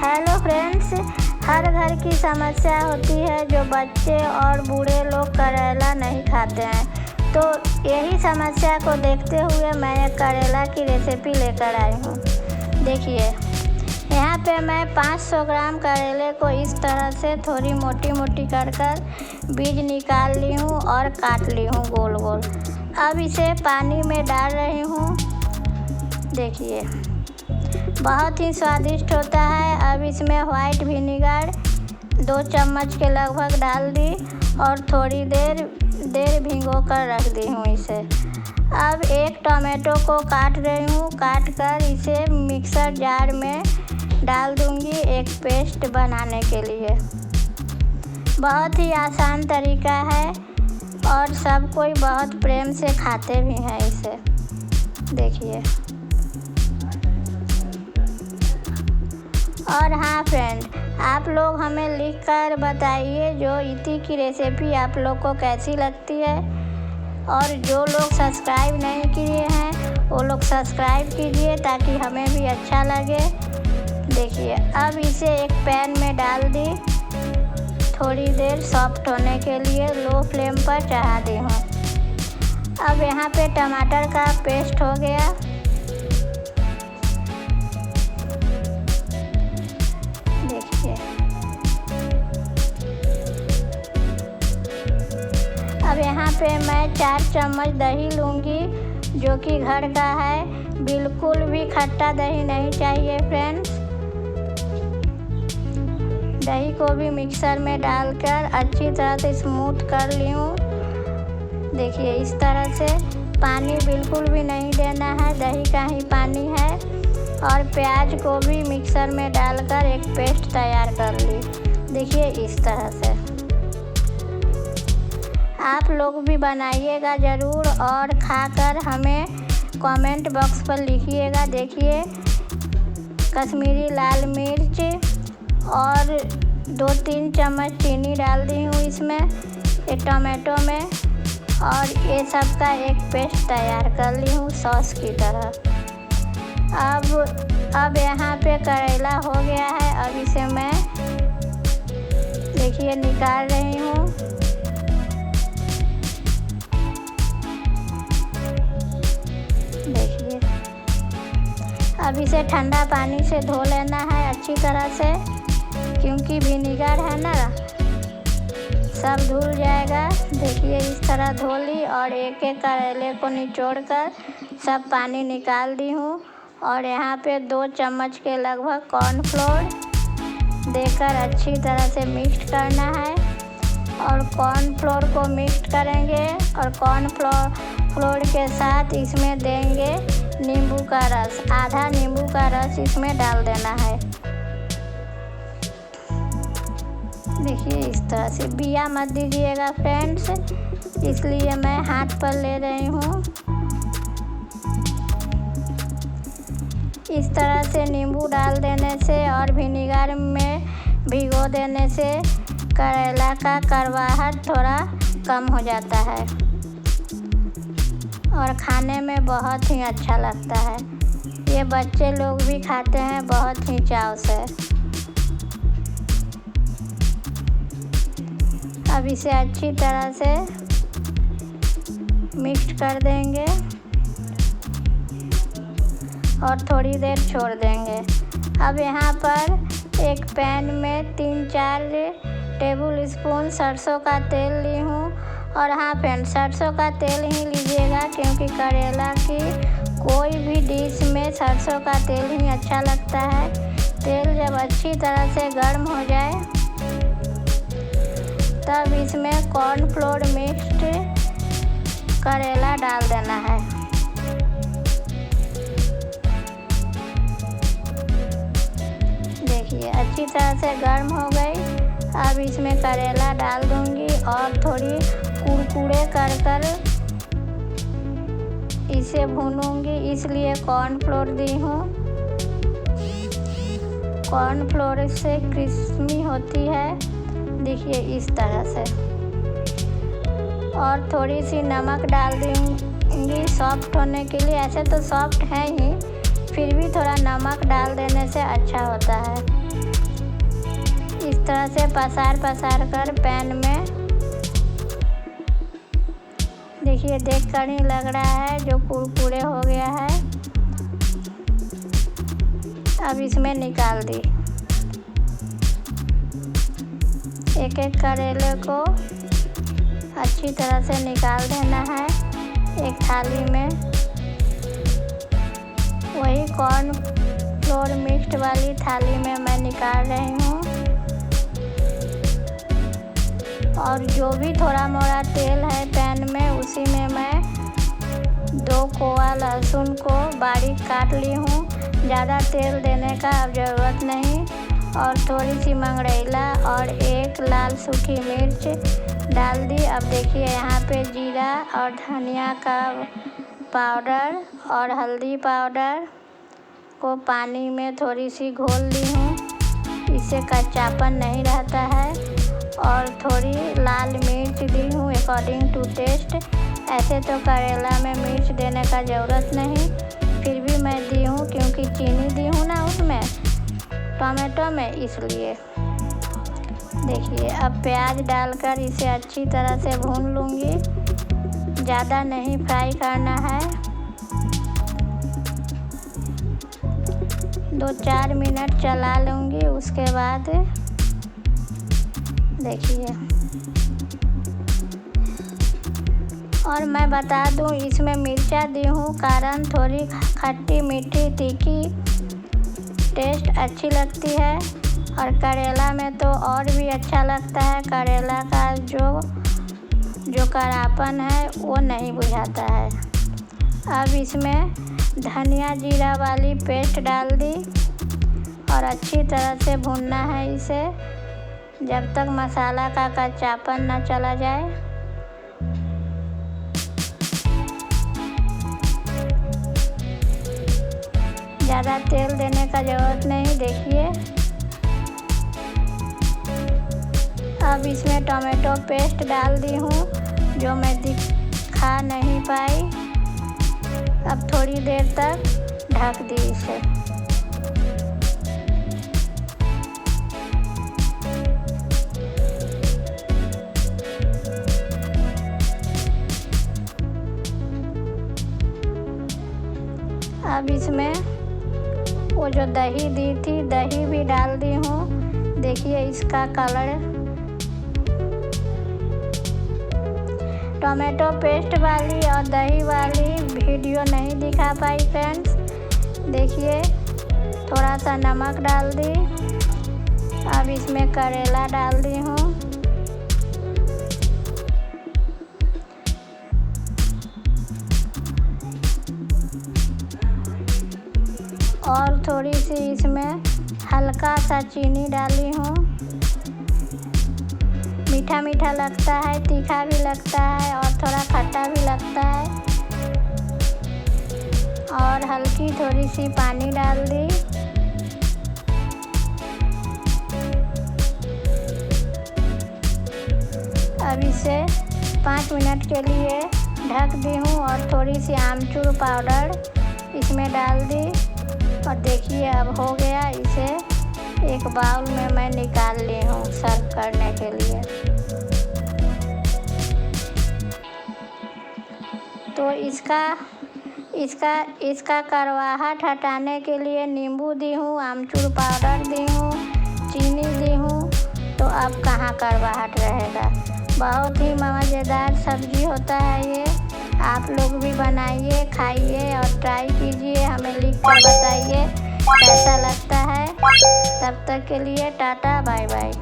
Hello friends, हर घर की समस्या होती है जो बच्चे और बूढ़े लोग करेला नहीं खाते हैं। तो यही समस्या को देखते हुए मैं एक करेला की रेसिपी लेकर आई हूँ। देखिए, यहाँ पे मैं 500 ग्राम करेले को इस तरह से थोड़ी मोटी मोटी कर बीज निकाल ली हूँ और काट ली हूँ गोल गोल। अब इसे पानी में डाल रही हूँ। देखिए, बहुत ही स्वादिष्ट होता है। अब इसमें वाइट विनेगर 2 चम्मच के लगभग डाल दी और थोड़ी देर भिगो कर रख दी हूँ इसे। अब एक टमाटो को काट रही हूँ। काट कर इसे मिक्सर जार में डाल दूँगी एक पेस्ट बनाने के लिए। बहुत ही आसान तरीका है और सब कोई बहुत प्रेम से खाते भी हैं इसे। देखिए, और हाँ फ्रेंड, आप लोग हमें लिख कर बताइए जो इति की रेसिपी आप लोग को कैसी लगती है। और जो लोग सब्सक्राइब नहीं किए हैं वो लोग सब्सक्राइब कीजिए ताकि हमें भी अच्छा लगे। देखिए, अब इसे एक पैन में डाल दी, थोड़ी देर सॉफ्ट होने के लिए लो फ्लेम पर चढ़ा दी हूँ। अब यहाँ पे टमाटर का पेस्ट हो गया। देखिए, अब यहाँ पे मैं 4 चम्मच दही लूँगी जो कि घर का है। बिल्कुल भी खट्टा दही नहीं चाहिए फ्रेंड्स। दही को भी मिक्सर में डालकर अच्छी तरह से स्मूथ कर ली हूँ। देखिए, इस तरह से पानी बिल्कुल भी नहीं देना है, दही का ही पानी है। और प्याज को भी मिक्सर में डालकर एक पेस्ट तैयार कर ली। देखिए, इस तरह से आप लोग भी बनाइएगा ज़रूर और खाकर हमें कमेंट बॉक्स पर लिखिएगा। देखिए, कश्मीरी लाल मिर्च और 2-3 चम्मच चीनी डाल दी हूँ इसमें, एक टमाटो में, और ये सब का एक पेस्ट तैयार कर ली हूँ सॉस की तरह। अब यहाँ पे करेला हो गया है। अब इसे मैं देखिए निकाल रही हूँ। देखिए, अब इसे ठंडा पानी से धो लेना है अच्छी तरह से, क्योंकि विनेगर है ना, सब धुल जाएगा। देखिए, इस तरह धो ली और एक एक करेले को निचोड़ कर सब पानी निकाल दी हूँ। और यहाँ पे 2 चम्मच के लगभग कॉर्नफ्लोर देकर अच्छी तरह से मिक्स करना है। और कॉर्नफ्लोर को मिक्स करेंगे और कॉर्नफ्लोर के साथ इसमें देंगे नींबू का रस। आधा नींबू का रस इसमें डाल देना है। देखिए, इस तरह से बिया मत दीजिएगा फ्रेंड्स, इसलिए मैं हाथ पर ले रही हूँ। इस तरह से नींबू डाल देने से और विनेगर में भिगो देने से करेला का कड़वाहट थोड़ा कम हो जाता है और खाने में बहुत ही अच्छा लगता है। ये बच्चे लोग भी खाते हैं बहुत ही चाव से। अब इसे अच्छी तरह से मिक्स कर देंगे और थोड़ी देर छोड़ देंगे। अब यहाँ पर एक पैन में 3-4 टेबल स्पून सरसों का तेल ली हूँ। और हाँ फ्रेंड, सरसों का तेल ही लीजिएगा क्योंकि करेला की कोई भी डिश में सरसों का तेल ही अच्छा लगता है। तेल जब अच्छी तरह से गर्म हो जाए तब इसमें कॉर्नफ्लोर मिक्स्ड करेला डाल देना है। देखिए, अच्छी तरह से गर्म हो गई। अब इसमें करेला डाल दूंगी और थोड़ी कुरकुरे कर इसे भूनूंगी, इसलिए कॉर्नफ्लोर दी हूँ। कॉर्नफ्लोर से क्रिस्पी होती है। देखिए, इस तरह से। और थोड़ी सी नमक डाल दूंगी सॉफ्ट होने के लिए। ऐसे तो सॉफ्ट है ही, फिर भी थोड़ा नमक डाल देने से अच्छा होता है। इस तरह से पसार कर पैन में, देखिए देख कर ही लग रहा है जो कुरकुरे हो गया है। अब इसमें निकाल दी। एक एक करेले को अच्छी तरह से निकाल देना है एक थाली में। वही कॉर्न फ्लोर मिक्स्ड वाली थाली में मैं निकाल रही हूँ। और जो भी थोड़ा मोड़ा तेल है पैन में, उसी में मैं 2 कोआ लहसुन को बारीक काट ली हूँ। ज़्यादा तेल देने का अब ज़रूरत नहीं। और थोड़ी सी मंगरैला और 1 लाल सूखी मिर्च डाल दी। अब देखिए यहाँ पे जीरा और धनिया का पाउडर और हल्दी पाउडर को पानी में थोड़ी सी घोल ली हूँ, इससे कच्चापन नहीं रहता है। और थोड़ी लाल मिर्च दी हूँ अकॉर्डिंग टू टेस्ट। ऐसे तो करेला में मिर्च देने का ज़रूरत नहीं, फिर भी मैं दी हूँ क्योंकि चीनी दी हूँ ना उसमें टमाटो में, इसलिए। देखिए अब प्याज डालकर इसे अच्छी तरह से भून लूँगी। ज़्यादा नहीं फ्राई करना है, 2-4 मिनट चला लूँगी। उसके बाद देखिए, और मैं बता दूँ इसमें मिर्चा दी हूँ कारण थोड़ी खट्टी मीठी तीखी टेस्ट अच्छी लगती है। और करेला में तो और भी अच्छा लगता है। करेला का जो करापन है वो नहीं बुझाता है। अब इसमें धनिया जीरा वाली पेस्ट डाल दी और अच्छी तरह से भूनना है इसे जब तक मसाला का कच्चापन ना चला जाए। ज़्यादा तेल देने का ज़रूरत नहीं। देखिए अब इसमें टमाटो पेस्ट डाल दी हूँ जो मैं दिखा नहीं पाई। अब थोड़ी देर तक ढक दी इसे। अब इसमें वो जो दही दी थी, दही भी डाल दी हूँ। देखिए इसका कलर, टमाटो पेस्ट वाली और दही वाली वीडियो नहीं दिखा पाई फ्रेंड्स। देखिए थोड़ा सा नमक डाल दी। अब इसमें करेला डाल दी हूँ। और थोड़ी सी इसमें हल्का सा चीनी डाली हूँ। मीठा मीठा लगता है, तीखा भी लगता है और थोड़ा खट्टा भी लगता है। और हल्की थोड़ी सी पानी डाल दी। अब इसे 5 मिनट के लिए ढक दी हूँ और थोड़ी सी आमचूर पाउडर इसमें डाल दी। और देखिए अब हो गया। इसे एक बाउल में मैं निकाल ली हूँ सर्व करने के लिए। तो इसका कड़वाहट हटाने के लिए नींबू दी हूँ, आमचूर पाउडर दी हूँ, चीनी दी हूँ। तो अब कहाँ कड़वाहट रहेगा। बहुत ही मज़ेदार सब्जी होता है ये। आप लोग भी बनाइए, खाइए और ट्राई कीजिए। हमें लिख कर बताइए कैसा लगता है। तब तक के लिए टाटा बाय बाय।